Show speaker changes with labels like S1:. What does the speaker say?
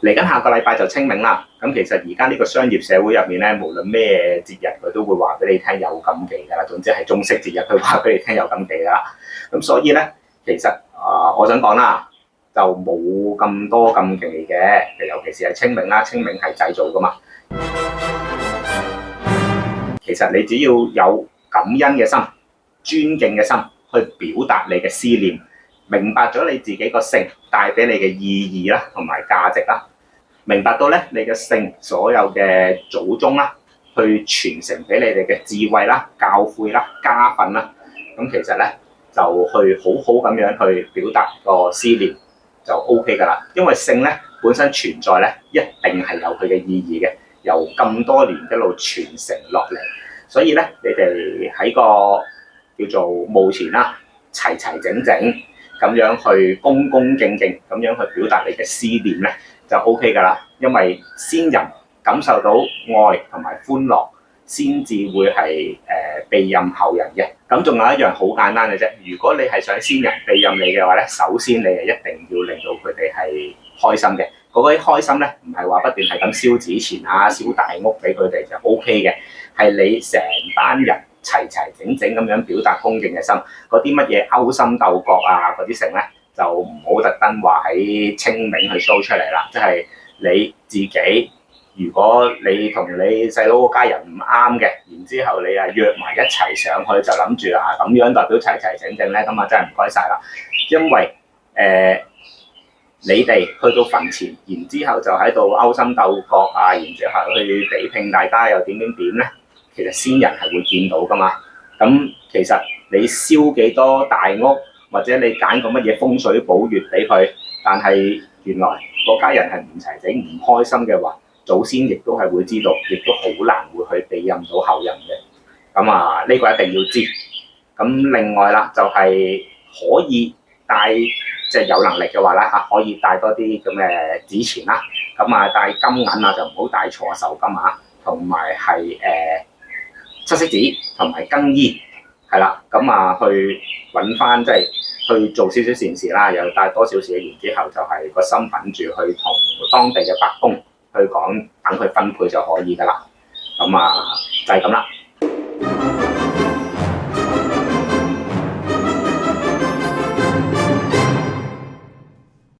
S1: 嚟緊下個禮拜就清明啦，咁其實而家呢個商業社會入面咧，無論咩節日佢都會話俾你聽有禁忌㗎啦，總之係中式節日佢話俾你聽有禁忌㗎啦。咁所以咧，其實我想講啦，就冇咁多禁忌嘅，尤其是係清明啦，清明係祭祖㗎嘛。其實你只要有感恩嘅心、尊敬嘅心去表達你嘅思念，明白咗你自己個姓帶俾你嘅意義啦，同埋價值啦，明白到咧你嘅姓所有嘅祖宗啦，去傳承俾你哋嘅智慧啦、教誨啦、家訓啦，咁其實咧就去好好咁樣去表達個思念就 OK 㗎啦。因為姓咧本身存在咧，一定係有佢嘅意義嘅，由咁多年一路傳承落嚟，所以咧你哋喺個叫做墓前啦，齊齊整整咁樣去恭恭敬敬咁樣去表達你嘅思念咧，就 OK 㗎啦。因為先人感受到愛同埋歡樂，先至會係庇蔭後人嘅。咁仲有一樣好簡單嘅啫，如果你係想先人庇蔭你嘅話咧，首先你係一定要令到佢哋係開心嘅。嗰啲開心咧，唔係話不斷係咁燒紙錢啊、燒大屋俾佢哋就 OK 嘅，係你成班人齊齊整整咁樣表達恭敬嘅心。嗰啲乜嘢勾心鬥角啊嗰啲成咧，就唔好特登話喺清明去 show 出嚟啦。即係你自己，如果你同你細佬個家人唔啱嘅，然之後你約埋一齊上去就諗住咁樣代表齊齊整整咧，咁真係唔該晒啦。因為你哋去到墳前，然之後就喺度勾心鬥角啊，然之後去比拼大家又點咧，其實先人係會見到噶嘛。咁其實你燒幾多大屋，或者你揀個乜嘢風水寶穴俾佢，但係原來個家人係唔齊整、唔開心嘅話，祖先亦都係會知道，亦都好難會去庇蔭到後人嘅。咁呢個一定要知。咁另外啦，就係可以帶，即係有能力嘅話啦可以帶多啲咁嘅紙錢啦。咁帶金銀就唔好帶錯壽金同埋係七色紙同埋更衣，係啦。咁去揾翻即係去做少少善事啦，又帶多少少，然之後就係個心品住去同當地嘅伯公去講，等佢分配就可以㗎啦。咁就係咁啦。